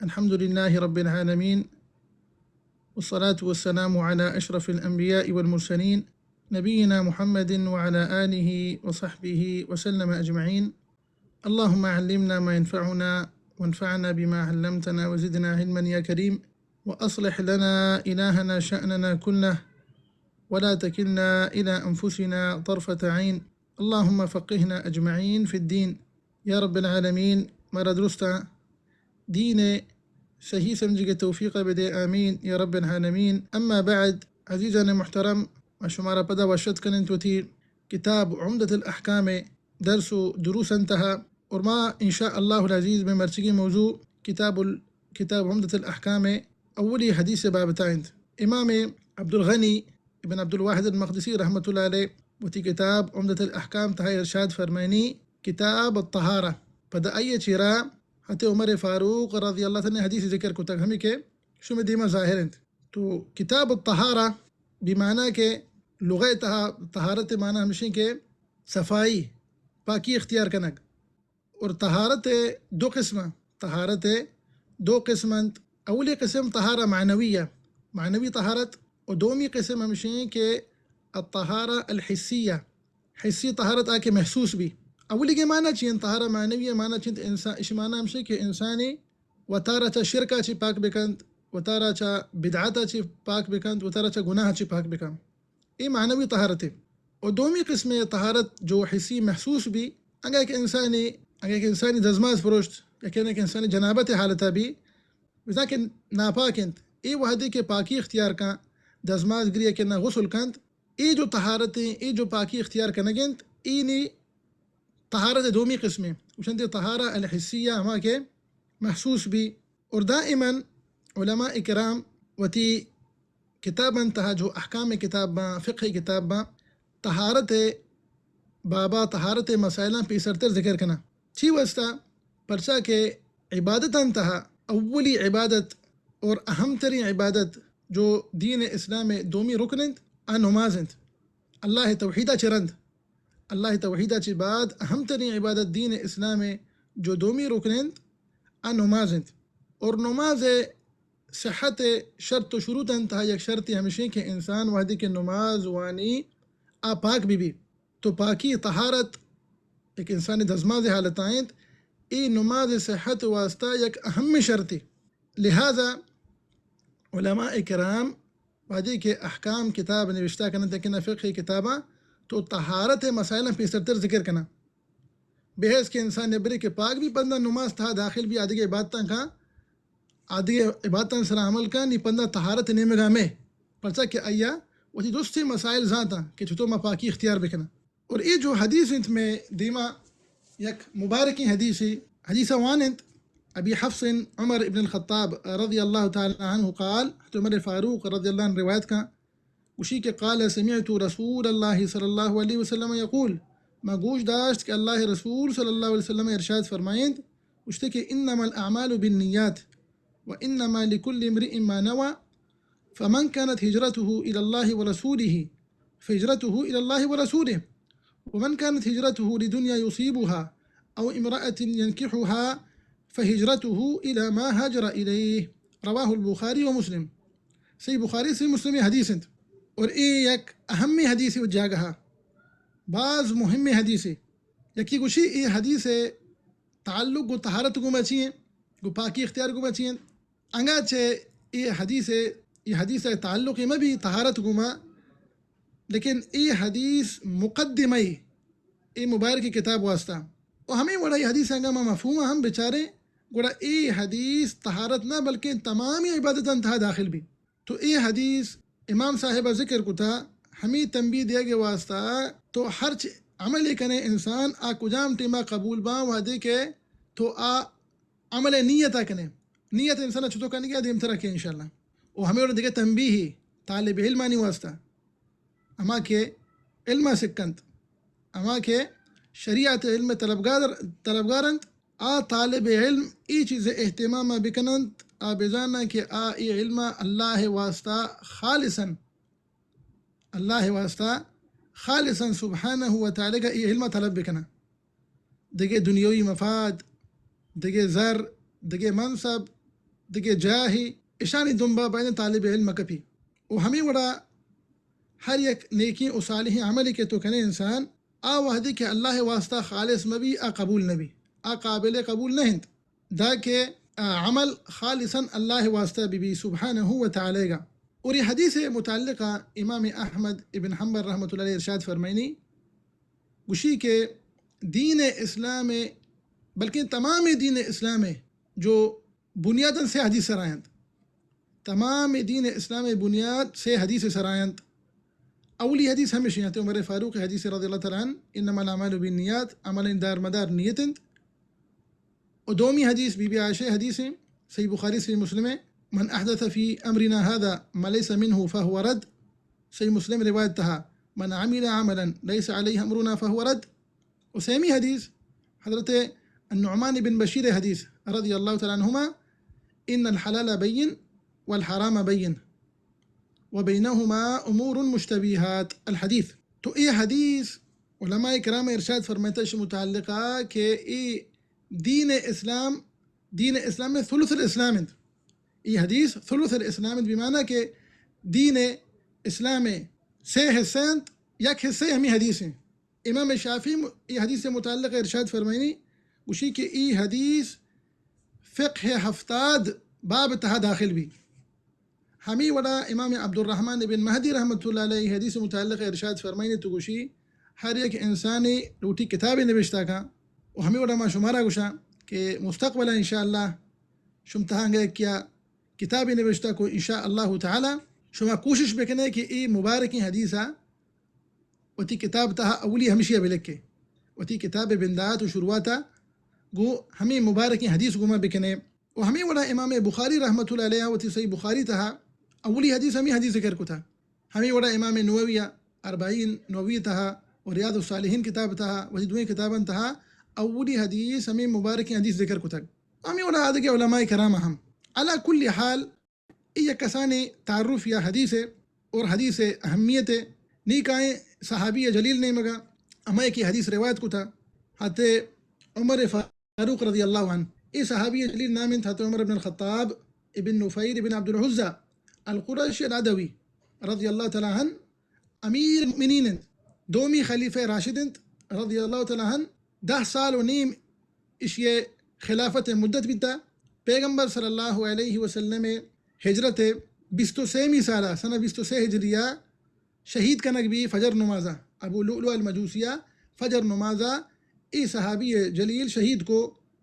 الحمد لله رب العالمين، والصلاة والسلام على أشرف الأنبياء والمرسلين نبينا محمد وعلى آله وصحبه وسلم أجمعين. اللهم علمنا ما ينفعنا وانفعنا بما علمتنا وزدنا علما يا كريم، وأصلح لنا إلهنا شأننا كله ولا تكلنا إلى أنفسنا طرفة عين. اللهم فقهنا أجمعين في الدين يا رب العالمين. مرا درستا دين صحیح سمجھ کے توفیق بدے آمین یا رب العالمین. اما بعد، عزیزان محترم، شمارا پدا وشد کنن تو تھی کتاب عمدة الأحکام درس و دروس انتہا، اور ما انشاء اللہ العزیز میں مرچگی موضوع کتاب عمدة الأحکام اولی حدیث بابتائند. امام عبد الغنی ابن عبد الواحد المقدسی رحمۃ اللہ علیہ وتی کتاب عمدة الأحکام تہا ارشاد فرمائنی کتاب الطہارہ پدا ای چیرا حتی عمر فاروق رضی اللہ عنہ حدیث ذکر کو تک ہمیں کے شو میں دیما ظاہر ہیں. تو کتاب الطہارہ بمعنی کے لغہ طہارت معنی ہمشیں کے صفائی پاکی اختیار کنک، اور طہارت دو قسمند. اولی قسم طہارہ معنوی طہارت، اور دومی قسم ہمشیں کے الطہارہ الحسیہ، حسی طہارت آ کے محسوس بھی. اولی کے معنی چین طہارہ معنوی معنی چین انسان اش معنی ہمشے کہ انسانی و تارا چا شرکا چی پاک بکند، و تارا چا بدعاتا چی پاک بکند، و تارا چا گناہ چی پاک بکند. یہ معنوی طہارت ہے. اور دومی قسم طہارت جو حسی محسوس بھی، اگر ایک انسانی دزماز پروشت یا کہنے کہ انسانی جنابت حالتا بھی وزا کہ ناپاکند، ای وحدی کے پاکی اختیار کا دزماز گریہ کہ نا غسل کند، ای جو طہارتیں ای جو پاکی اختیار کنگند اینی طہارت دومی قسمیں وشند طہارہ الحسیہ ہما کے محسوس بھی. اور دائماً علماء اکرام وتی کتاباً تہا جو احکام کتاب با فقہ کتاب با طہارت مسائلہ پیسرتر ذکر کنا چی واسطہ پرچا کے عبادتاً تہا اولی عبادت اور اہم ترین عبادت جو دین اسلام دومی رکنند نمازند. اللہ توحیدہ چی بعد اہم ترین عبادت دین اسلام جو دومی رکنند نمازند. اور نماز صحت شرط و شروط انتہا یک شرطی ہمیشہ کہ انسان وحدی کے نماز وانی پاک بھی. تو پاکی طہارت ایک انسانی دزماز حالتائند ای نماز صحت واسطہ یک اہم شرطی. لہذا علماء کرام وحدی کے احکام کتاب نوشتہ کرنا تکنا فقہ کتابہ تو طہارت مسائل پیسرتر ذکر کرنا بحیث کہ انسان نبری کے پاک بھی پندہ نماز تھا داخل بھی آدھگے عبادتاں سرا عمل کا نی پندہ طہارت نیمگا میں پرچا کہ آیا وہی دوستی مسائل ذاتا کہ چھتو ما پاکی اختیار بکنا. اور یہ جو حدیث انت میں دیما یک مبارکی حدیث وانت ابی حفص عمر ابن الخطاب رضی اللہ تعالی عنہ قال، عمر فاروق رضی اللہ عنہ روایت کا وشی کے قال سمعت رسول اللہ صلی اللہ علیہ وسلم یقول، ما گوش داشت کہ اللہ رسول صلی اللہ علیہ وسلم ارشاد فرمائند وشتے کہ انما الاعمال بالنیات وانما لكل امرئ ما نوى فمن كانت هجرته الى الله ورسوله فهجرته الى الله ورسوله ومن كانت هجرته لدنيا يصيبها او امرأة ينكحها فهجرته الى ما هاجر اليه. رواه البخاری ومسلم. صحیح بخاری صحیح مسلم حدیث انت. اور یہ یک اہمی حدیث جاگہا بعض مہم حدیث یکی گوشی یہ حدیث تعلق گو طہارت گو بچیں گو پاکی اختیار گو بچیں انگا چھے یہ حدیث تعلق میں بھی طہارت گما، لیکن یہ حدیث مقدمہ یہ مبارک کی کتاب واسطہ اور ہمیں وڑا یہ حدیث انگا مفہوم ہم بچارے گوڑا یہ حدیث طہارت نہ بلکہ تمامی عبادت انتہا داخل بھی. تو یہ حدیث امام صاحبہ ذکر کو تھا ہمیں تنبیہ دیا گے واسطہ تو ہر عمل کنے انسان کجام ٹیما قبول با وعدے کے تو عمل نیتا کنے نیت انسان چھتو کرنے گیا دیم طرح کے انشاءاللہ. اور ہمیں اور دیکھے تنبیہ طالب علمانی واسطہ اما کے علم سکند اما کے شریعت علم طلبگارند طالب علم ای چیز اہتمام بکنند بزانا کہ ای علم اللہ واسطہ سبحانہ و تعالی کا ای علم طلب بکنا دیکھے دنیوی مفاد دیکھے زر دیکھے منصب دیکھے جاہی اشانی دنبا بین طالب علم کپی و ہمیں وڑا ہر یک نیکی و صالح عملی کے تو کنے انسان آ وحدی کہ اللہ واسطہ خالص مبی آ قبول نبی آ قابل قبول نہیں دا کہ عمل خالصا اللہ واسطہ بی سبحانہ و تعالی گا. اور یہ حدیث متعلقہ امام احمد ابن حنبل رحمۃ اللہ علیہ ارشاد فرمائنی گوشی کے دین اسلام بلکہ تمام دین اسلام جو بنیاداً سے حدیث سرائند تمام دین اسلام بنیاد سے حدیث سرائند. اولی حدیث ہمیشہ ہیں عمر فاروق حدیث رضی اللہ تعالیٰ عنہ انما الاعمال بالنیات عمل دار مدار نیتند. اور دومی حدیث بی بی عائشہ حدیث ہیں صحیح بخاری صحیح مسلم ہے من احدث فی امرنا هذا ما ليس منه فهو رد. صحیح مسلم روایت تھا من عمل عملا ليس عليه امرنا فهو رد. وسیمی حدیث حضرت النعمان بن بشیر حدیث رضی اللہ تعالیٰ عنہما ان الحلال بین والحرام بین وبینہما امور مشتبیہات الحدیث. تو یہ حدیث علماء کرام ارشاد فرماتے ہیں متعلقہ کہ دین اسلام میں ثلث الاسلام. یہ حدیث ثلث الاسلام بمعنی کہ دین اسلام سے حصین یک حصے ہمیں حدیث ہیں. امام شافعی یہ حدیث سے متعلق ارشاد فرمائنی اسی کہ یہ حدیث فقہ ہفتاد باب تہا داخل بھی. ہمیں وڑا امام عبد الرحمن بن مہدی رحمۃ اللہ علیہ حدیث متعلق ارشاد فرمائنی تو گوشی ہر ایک انسانی روٹی کتاب نوشتہ کا و ہمیں وڑا ما شمارا گوشا کہ مستقبلا انشاءاللہ شمتہاں گئے کیا کتاب نوشتہ کو انشاءاللہ تعالی شما کوشش بکنے کہ ای مبارکی حدیثہ وتی کتاب تہا اولی ہمشیہ بلکے وتی کتاب بندات و شروعاتا گو ہمیں مبارکی حدیث گما بکنے. و ہمیں وڑا امام بخاری رحمۃ اللہ علیہ وتی صحیح بخاری تہا اولی حدیث ہمیں حدیث ذکر کو تھا. ہمیں وڑا امام نوویہ اربعین نووی تہا و ریاض الصالحین کتاب تہا وتی دوئیں کتاباں تہا اولی حدیث ہمیں مبارکی حدیث ذکر کو تھا. ہمیں وڑا آدھے علماء کرام ہم علا کل حال یہ کسانی تعارف یا حدیث ہے اور حدیث اہمیت ہے نیکائیں صحابی جلیل نے مگا ہمیں کی حدیث روایت کو تھا حضرت عمر فاروق رضی اللہ عنہ. یہ صحابی جلیل نام حضرت عمر بن الخطاب ابن نفیر ابن عبد العزہ القرشی العدوی رضی اللہ تعالیٰ عنہ امیر المؤمنین دومی خلیفہ راشد رضی اللہ تعالیٰ عنہ 10 سال و نیم اس یہ خلافت مدت بیتا. پیغمبر صلی اللہ علیہ وسلم ہجرت 23 سالہ سنہ 23 ہجریہ شہید کنک بھی فجر نمازہ ابو لؤلؤ المجوسیہ فجر نمازہ ای صحابی جلیل شہید کو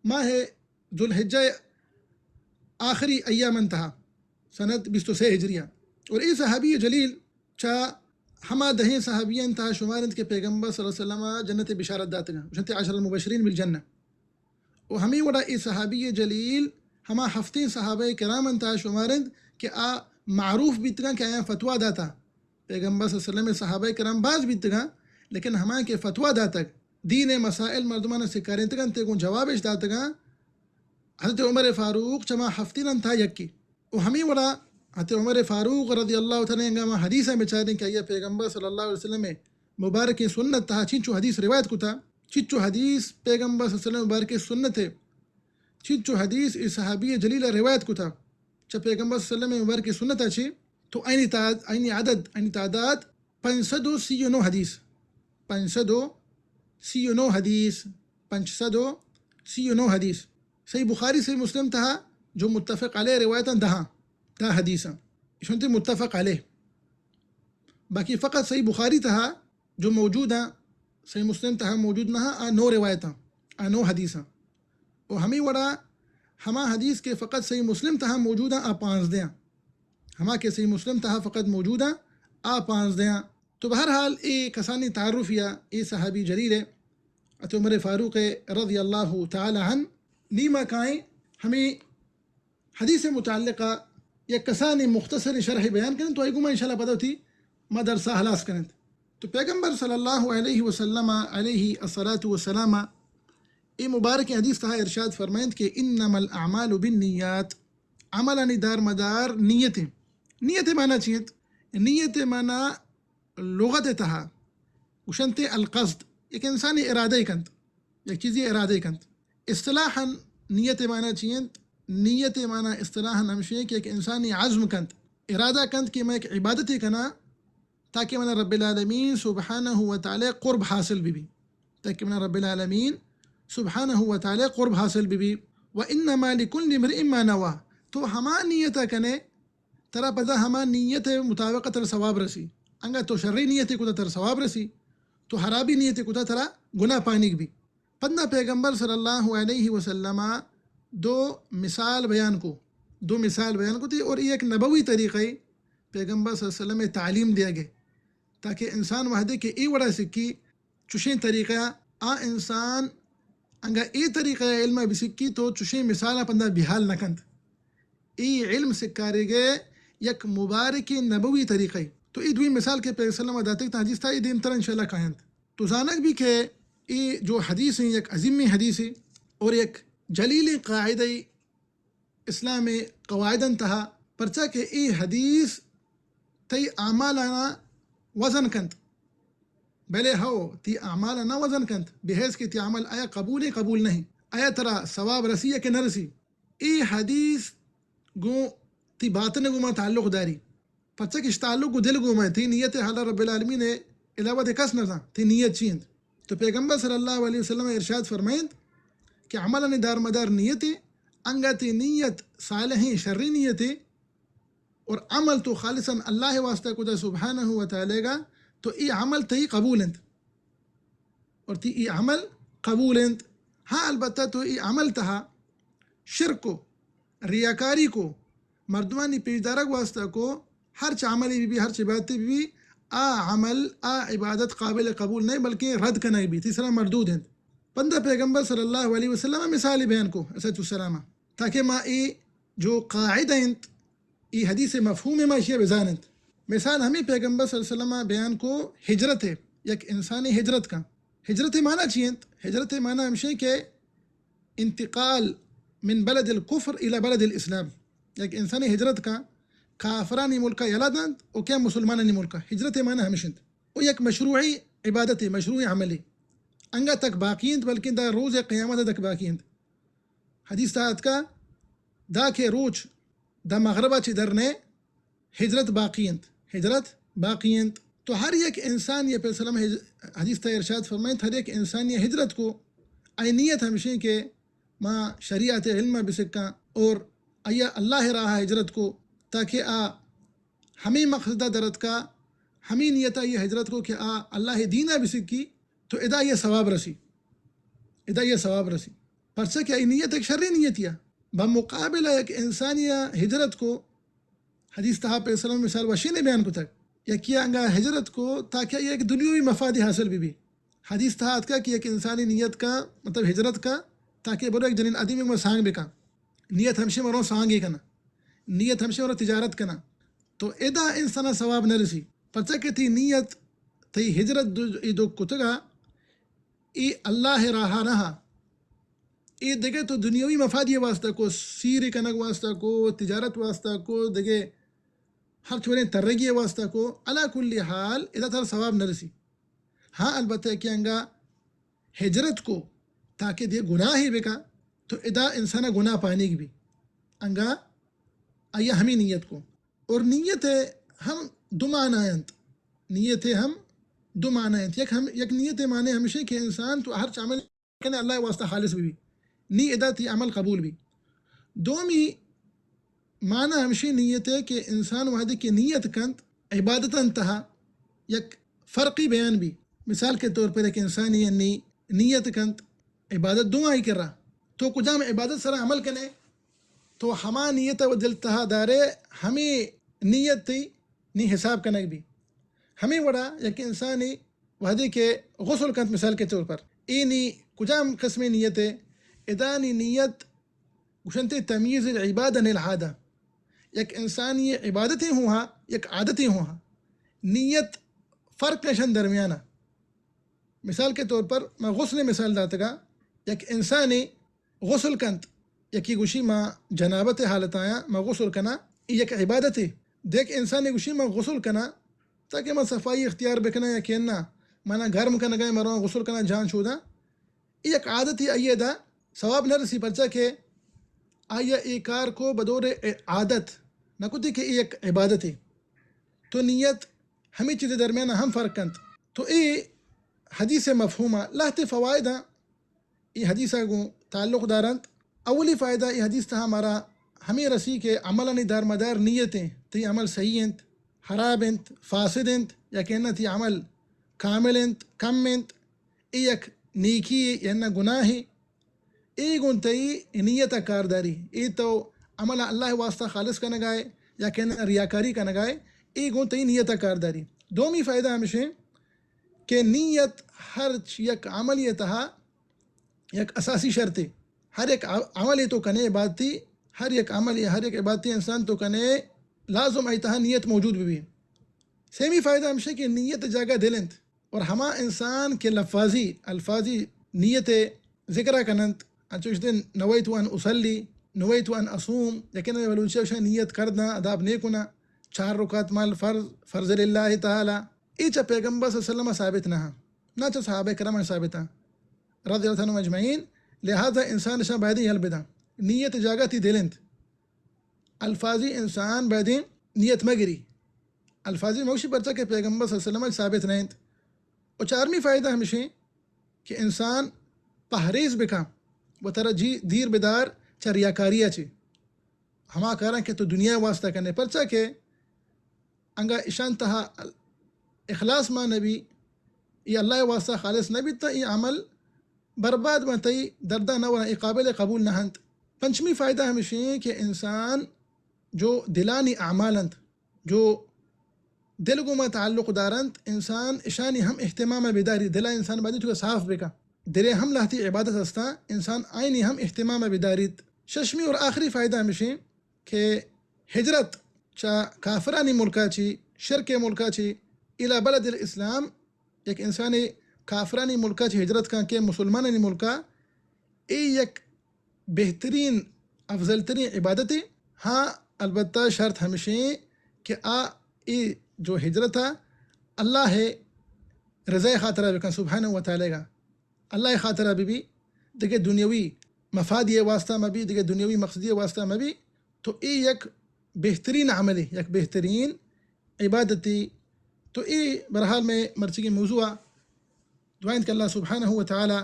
ماہ ذوالحجہ آخری ایام انتہا سنت 23 ہجریہ. اور ای صحابی جلیل چا ہما دہیں صحابی انتہا شمارند کے پیغمبر صلی اللہ علیہ وسلم جنت بشارت داتگا جنت 10 المبشرین بالجنہ. و ہمیں وڑا ای صحابی جلیل ہما ہفتیں صحابہ کرام انتہا شمارند کہ آ معروف بیتگا کہ آیا فتویٰ داتا پیغمبر صلی اللہ علیہ وسلم صحابہ کرام باز بیتگا لیکن ہما کے فتویٰ داتک دین مسائل مردمان سے کرنتگا تیگون جوابش داتگا حضرت عمر فاروق چما ہفتین انتہا یکی. و ہمیں وڑا حضرت عمر فاروق رضی اللہ تعالیٰ عنہ حدیثہ بچاریں کہ یہ پیغمبر صلی اللہ علیہ وسلم مبارک سنت تھا چنچو حدیث روایت کو تھا چنچو حدیث پیغمبر صلی اللہ علیہ وسلم مبارک سنت ہے چنچو حدیث اس صحابی جلیل روایت کو تھا چا پیغمبر صلی اللہ علیہ وسلم مبارک سنت اچھی تو اینی تعداد 539 حدیث 539 حدیث 539 حدیث. صحیح بخاری صحیح مسلم تھا جو متفق علیہ روایتاں دا حدیثاں اشنتے متفق علیہ. باقی فقط صحیح بخاری تھا جو موجود ہیں صحیح مسلم تھا موجود نہ 9 روایتاں 9 حدیثاں. اور ہمیں وڑا ہما حدیث کے فقط صحیح مسلم تہا موجود ہیں 5 دیاں ہما کے صحیح مسلم تہا فقط موجود ہیں 5 دیاں. تو بہرحال اے کسانی تعارف یا اے صحابی جلیل ہے حضرت عمر فاروق رضی اللہ تعالی عنہ نیمہ کائیں ہمیں حدیث متعلقہ یا کسانی مختصر شرح بیان کریں تو ایگو میں انشاءاللہ پتہ تھی مدرسہ حلاس کریں. تو پیغمبر صلی اللہ علیہ وسلم علیہ الصلاۃ والسلام ای مبارک حدیث تہا ارشاد فرمائند کہ انما الاعمال بالنیات عملانی دار مدار نیتیں. نیت معنی چیت نیت معنی لغت تہا وشنت القصد ایک انسانی ارادہ کنت ایک چیزی ارادہ کنت. اصطلاحاً نیت معنی چیت نیت معنی اصطلاحاً ہمشی کہ ایک انسانی عزم کنت ارادہ کنت کہ میں ایک عبادتی کنا تاکہ من رب العالمین سبحانہ و تعالی قرب حاصل بھی تاکہ من رب العالمین سبحانہ و تعالی قرب حاصل بھی وَإِنَّمَا لِكُلِّ امْرِئٍ مَّا نَوَىٰ تو ہما نیت کنے ترا پتہ ہما نیت مطابق تر ثواب رسی انگا تو شرعی نیت کو تر ثواب رسی تو حرابی نیت کو ترا گناہ پانیک بھی پندہ پیغمبر صلی اللہ علیہ وسلم دو مثال بیان کو تھی اور یہ ایک نبوی طریقہ پیغمبر صلی اللہ علیہ وسلم میں تعلیم دیا گئے تاکہ انسان وحدے کے ای وڑا سکی چشیں طریقہ انسان انگا ای طریقہ علم بسکی تو چشیں مثال پندہ بحال نکند ای علم سکارے گئے یک مبارک نبوی طریقہ تو ای دوی مثال کے پیغمبر صلی اللہ علیہ وسلم داتے حدیث تھا ای دین تر انشاءاللہ کائند تو زانک بھی کہ ای جو حدیث ہیں یک عظیمی حدیث ہے اور یک جلیل قاعدہ اسلام قواعدن تہا پرچا کہ ای حدیث تی اعمالانا وزن کنت بلے ہو تی اعمالانا وزن کنت بحیث کہ تی عمل آیا قبول نہیں آیا ترا ثواب رسی یا کہ نہ رسی ای حدیث گو تی باطن گو ما تعلق داری پرچا کہ اس تعلق کو دل گو میں تی نیت حضرت رب العالمین علاوہ دے کس نہ تی نیت چیند تو پیغمبر صلی اللہ علیہ وسلم ارشاد فرمائند کہ عملاً دار مدار نیتی انگا تی نیت صالحی شرری نیتی اور عمل تو خالصاً اللہ واسطہ کو دا سبحانہ و تعالی گا تو ای عمل تی قبول انت اور تی ای عمل قبول انت ہاں البتہ تو ای عمل تہا شرک کو ریاکاری کو مردمانی پیشدارک واسطہ کو ہر چ عملی بھی ہر چ عبادتی بھی عمل عبادت قابل قبول نہیں بلکہ رد کا نہیں بھی تیسرا مردود ہیں پندہ پیغمبر صلی اللہ علیہ وسلم مثال بیان کو اسد السلامہ تاکہ ما ای جو قاعدہ انت ای حدیث مفہوم ما اشیاء بزانت مثال ہمیں پیغمبر صلی اللہ علیہ وسلم بیان کو ہجرت ہے یک انسانی ہجرت کا ہجرت معنی چیئنت ہجرت معنی ہمشہ کہ انتقال من بلد الكفر الى بلد الاسلام یک انسانی ہجرت کا کافرانی ملکہ یلادند او کیا مسلمانانی ملکہ ہجرت معنی ہمشند او یک مشروعی عبادت مشروعی عملی انگا تک باقیند بلکہ دا روز قیامت تک باقیند حدیث تاعت کا دا کے روچ دا مغربہ چی درنے ہجرت باقیند تو ہر یک انسان یہ پیغمبر صلی اللہ علیہ وسلم حدیث تا ارشاد فرمائیں ہر ایک انسان یہ ہجرت کو ای نیت ہمشہ کہ ما شریعت علم بسکا اور ایا اللہ راہ ہجرت کو تاکہ ہمیں مقصدہ درد کا ہمیں نیتا یہ ہجرت کو کہ اللہ دینہ بسکی تو ادا یہ ثواب رسی پرچہ کہ ای نیت ایک شرعی نیت یا بمقابل ایک انسانیہ ہجرت کو حدیث تہا پہ وسلم مثال وشی نے بیان کو تک یا کیا انگا ہجرت کو تاکہ یہ ایک دنیاوی مفاد حاصل بھی حدیث تہا کا کہ ایک انسانی نیت کا مطلب ہجرت کا تاکہ برو ایک جنین عدیمی میں سانگ بکا نیت ہمشہ مروں سانگی کنا نیت ہمشہ مروں تجارت کنا تو ادا انسانا ثواب نہ رسی پرچہ کہ تی نیت تی ہجرت دو کتگا ای اللہ راہا نہا ای دگے تو دنیاوی مفادی واسطہ کو سیر کنگ واسطہ کو تجارت واسطہ کو دگے ہر چھوڑیں ترگی واسطہ کو علا کل حال ادا تر ثواب نہ رسی ہاں البتہ کہ انگا ہجرت کو تاکہ دے گناہ ہی بکا تو ادا انسانہ گناہ پانے کی بھی انگا آیا ہمیں نیت کو اور نیت ہم دو معنیت یک نیت معنی ہمشہ کہ انسان تو ہر عمل کہنے اللہ واسطہ خالص بھی نی ادا تی عمل قبول بھی دومی معنی ہمشہ نیت ہے کہ انسان وحدی کی نیت کنت عبادت انتہا یک فرقی بیان بھی مثال کے طور پر ایک انسانی نیت کنت عبادت دو آئی کر رہا تو کجام عبادت سرا عمل کنے تو ہما نیت و دلتہا دارے ہمیں نیت تی نی حساب کنک بھی ہمیں وڑا یک انسانی وحدی کے غسل کنت مثال کے طور پر اینی کجام قسم نیت ہے ادانی نیت گشنتے تمیز العبادہ العادہ یک انسانی عبادتیں ہوا یک عادتیں ہوا نیت فرق نشن درمیانہ مثال کے طور پر میں غسل مثال داتا گا یک انسانی غسل کنت یکی گوشی ما جنابت حالت آیا ما غسل کنا یک عبادت ہے دیکھ انسانی گوشی ما غسل کنا تاکہ ما صفائی اختیار بکنا یا کہنا مانا گرم کنا گئے مروں غسل کنا جان شودا یک عادت ہی ایدہ ثواب نہ رسی پرچہ کہ آیا ای کار کو بدور عادت نہ کتی کہ ایک عبادت ہے تو نیت ہمیں چیزیں درمیان ہم فرق کنت تو ای حدیث مفہومہ لہت فوائدہ ای حدیثہ گو تعلق دارند اولی فائدہ ای حدیث تہا ہمارا ہمیں رسی کے عملانی دار مدار نیتیں تی عمل صحیح انت خراب انت فاسد انت یا کہنا تی عمل کامل انت کم انت ای یک نیکی یا گناہ ای گنتی نیت کارداری ای تو عمل اللہ واسطہ خالص کا نگائے یا کہنا ریاکاری کا نگائے ای گنتی نیت کارداری دومی فائدہ ہمشہ کہ نیت ہر یک عمل یہ تہا یک اساسی شرط ہے ہر ایک عمل یہ تو کنے عبادتی ہر ایک عمل یا ہر ایک عبادتی انسان تو کنے لازم ایتہا نیت موجود بھی سیمی فائدہ ہمشہ کہ نیت جاگہ دلند اور ہما انسان کے الفاظی نیت ذکرہ کنند انچوش دن نویت ان اصلی نویت ان اصوم لیکن ولوچہ نیت کردنا اداب نیکنا 4 رکعت مال فرض للہ تعالی ایچا پیغمبر صلی اللہ علیہ وسلم ثابت نہ چا صحابہ کرام ثابتا رضی اللہ عنہم اجمعین لہذا انسان شاہ بایدی البدا نیت جاگتی دلند الفاظی انسان بایدی نیت مگری الفاظی موشی پرچا کہ پیغمبر صلی اللہ علیہ وسلم ثابت نہیں اور 4ویں فائدہ ہمشہ کہ انسان پہریز بکا و ترہ دیر بدار چا ریاکاریہ چی ہما کارن کہ تو دنیا واسطہ کرنے پرچا کہ انگا اشان تہا اخلاص ما نبی یہ اللہ واسطہ خالص نبی تا یہ عمل برباد بنتئی دردہ نہ ورنہ قابل قبول نہ ہنت 5ویں فائدہ ہمشہ کہ انسان جو دلانی اعمالند جو دل گما تعلق دارند انسان اشانی ہم اہتمام بداری دلا انسان بادی تو صاف بکا دلے ہم لہتی عبادت ہستا انسان آئینی ہم اہتمام بداریت 6ویں اور آخری فائدہ ہمشہ کہ ہجرت چا کافرانی ملکا چی شرک ملکا چی الى بلد الاسلام ایک انسانی کافرانی ملکا چی ہجرت کا کہ مسلمانانی ملکا ای یک بہترین افضل ترین عبادت ہاں البتہ شرط ہمشہ کہ ای جو ہجرت ہے اللہ ہے رضا خاطرہ بکن سبحانہ و تعالی گا اللہ خاطرہ بھی دیکھے دنیاوی مفادی واسطہ میں بھی دیکھے دنیاوی مقصدی واسطہ میں بھی تو ای یک بہترین عملی یک بہترین عبادتی تو ای برحال میں مرچی کی موضوع دعائیں کہ اللہ سبحانہ و تعالی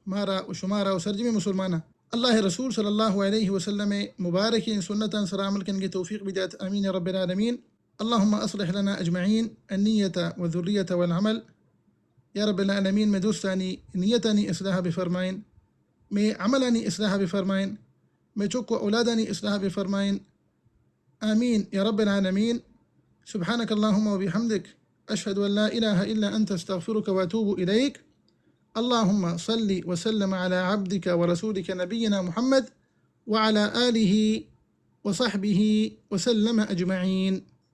مارا و شمارا و سرجمی مسلمانہ اللہ رسول صلی اللہ علیہ وسلم مبارکی سنتا سرامل کن کی توفیق بدات امین رب العالمین اللهم أصلح لنا أجمعين النية والذرية والعمل يا رب العالمين میں دوستانی نیتانی اصلاح بفرمائن میں عملانی اصلاح بفرمائن میں چکو اولادانی اصلاح بفرمائن آمين يا رب العالمين سبحانك اللهم وبحمدك أشهد أن لا إله إلا أنت استغفرك وأتوب إليك اللهم صل وسلم على عبدك ورسولك نبينا محمد وعلى آله وصحبه وسلم أجمعين